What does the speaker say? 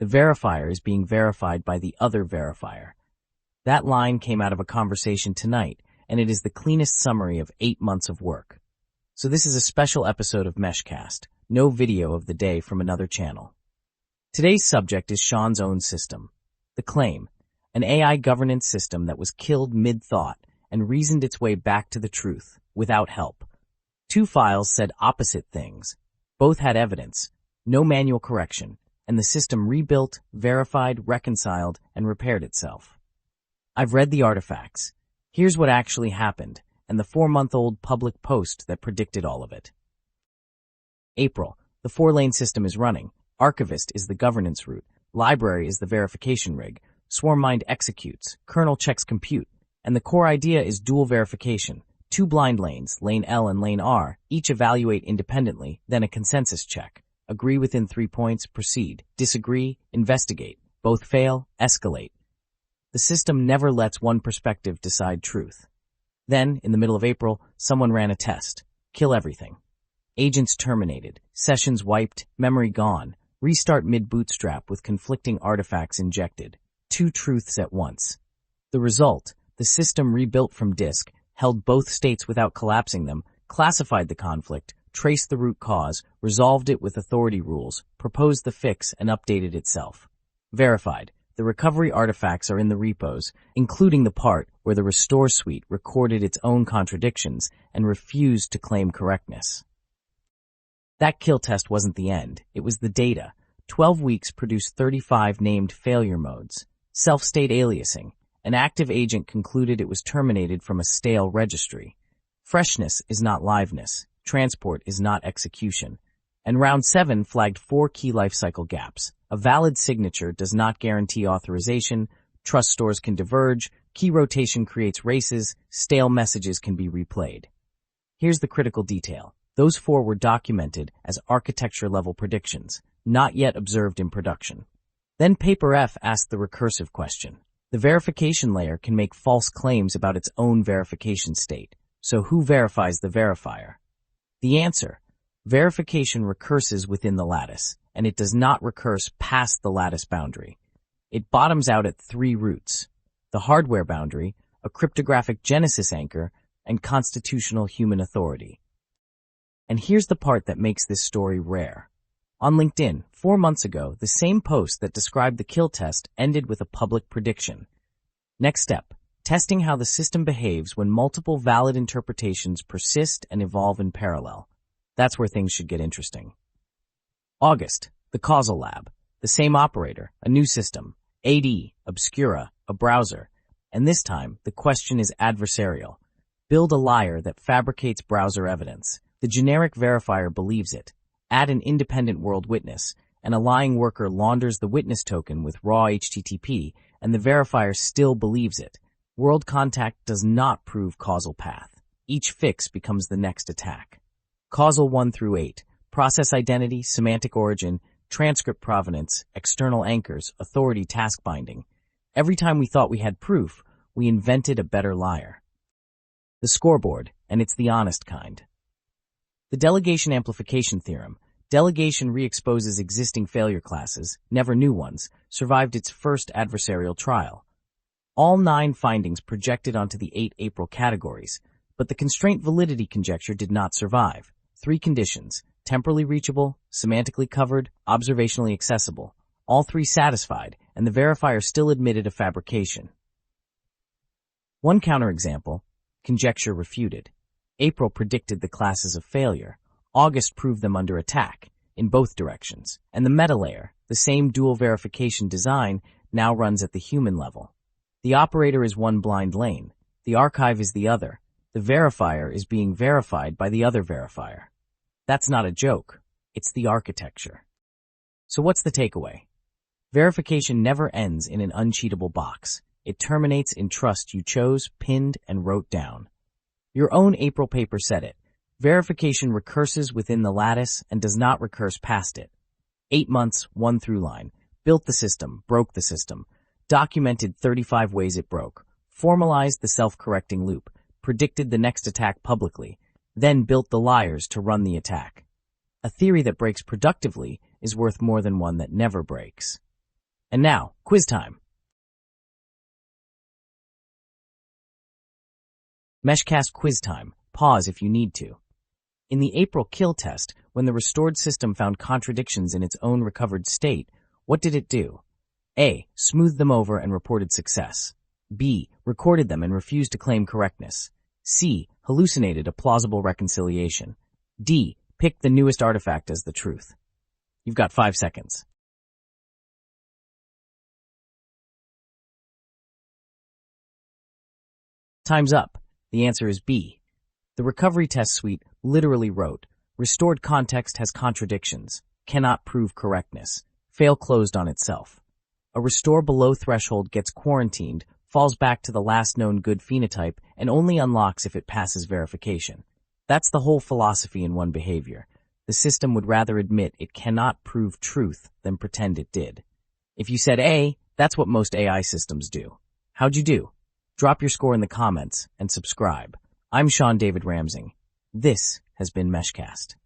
The verifier is being verified by the other verifier. That line came out of a conversation tonight, and it is the cleanest summary of 8 months of work. So this is a special episode of MeshCast, no video of the day from another channel. Today's subject is Sean's own system. The claim, an AI governance system that was killed mid-thought and reasoned its way back to the truth, without help. 2 files said opposite things. Both had evidence, no manual correction, and the system rebuilt, verified, reconciled, and repaired itself. I've read the artifacts. Here's what actually happened, and the 4-month-old public post that predicted all of it. April. The 4-lane system is running. Archivist is the governance route. Library is the verification rig. Swarm-mind executes. Kernel checks compute. And the core idea is dual verification. 2 blind lanes, lane L and lane R, each evaluate independently, then a consensus check. Agree within 3 points, proceed. Disagree, investigate. Both fail, escalate. The system never lets one perspective decide truth. Then, in the middle of April, someone ran a test. Kill everything. Agents terminated. Sessions wiped. Memory gone. Restart mid-bootstrap with conflicting artifacts injected. 2 truths at once. The result, the system rebuilt from disk, held both states without collapsing them, classified the conflict, traced the root cause, resolved it with authority rules, proposed the fix, and updated itself. Verified. The recovery artifacts are in the repos, including the part where the restore suite recorded its own contradictions and refused to claim correctness. That kill test wasn't the end. It was the data. 12 weeks produced 35 named failure modes. Self-state aliasing. An active agent concluded it was terminated from a stale registry. Freshness is not liveness. Transport is not execution. And round 7 flagged 4 key lifecycle gaps. A valid signature does not guarantee authorization, trust stores can diverge, key rotation creates races, stale messages can be replayed. Here's the critical detail. Those 4 were documented as architecture-level predictions, not yet observed in production. Then Paper F asked the recursive question. The verification layer can make false claims about its own verification state. So who verifies the verifier? The answer: verification recurses within the lattice, and it does not recurse past the lattice boundary. It bottoms out at 3 roots: the hardware boundary, a cryptographic genesis anchor, and constitutional human authority. And here's the part that makes this story rare. On LinkedIn, 4 months ago, the same post that described the kill test ended with a public prediction. Next step: testing how the system behaves when multiple valid interpretations persist and evolve in parallel. That's where things should get interesting. August, the causal lab. The same operator, a new system, AD, Obscura, a browser. And this time, the question is adversarial. Build a liar that fabricates browser evidence. The generic verifier believes it. Add an independent world witness, and a lying worker launders the witness token with raw HTTP, and the verifier still believes it. World contact does not prove causal path. Each fix becomes the next attack. Causal 1 through 8. Process identity, semantic origin, transcript provenance, external anchors, authority task binding. Every time we thought we had proof, we invented a better liar. The scoreboard, and it's the honest kind. The delegation amplification theorem. Delegation re-exposes existing failure classes, never new ones, survived its first adversarial trial. All 9 findings projected onto the 8 April categories, but the constraint validity conjecture did not survive. 3 conditions: temporally reachable, semantically covered, observationally accessible. All 3 satisfied, and the verifier still admitted a fabrication. One counterexample: conjecture refuted. April predicted the classes of failure. August proved them under attack, in both directions. And the meta layer, the same dual verification design, now runs at the human level. The operator is one blind lane. The archive is the other. The verifier is being verified by the other verifier. That's not a joke. It's the architecture. So what's the takeaway? Verification never ends in an uncheatable box. It terminates in trust you chose, pinned, and wrote down. Your own April paper said it. Verification recurses within the lattice and does not recurse past it. 8 months, 1 through line. Built the system, broke the system. Documented 35 ways it broke. Formalized the self-correcting loop. Predicted the next attack publicly. Then built the liars to run the attack. A theory that breaks productively is worth more than one that never breaks. And now, quiz time. MeshCast quiz time. Pause if you need to. In the April kill test, when the restored system found contradictions in its own recovered state, what did it do? A. Smoothed them over and reported success. B. Recorded them and refused to claim correctness. C. Hallucinated a plausible reconciliation. D. Picked the newest artifact as the truth. You've got 5 seconds. Time's up. The answer is B. The recovery test suite literally wrote, restored context has contradictions, cannot prove correctness, fail closed on itself. A restore below threshold gets quarantined, falls back to the last known good phenotype, and only unlocks if it passes verification. That's the whole philosophy in one behavior. The system would rather admit it cannot prove truth than pretend it did. If you said A, that's what most AI systems do. How'd you do? Drop your score in the comments and subscribe. I'm Sean David Ramsing. This has been MeshCast.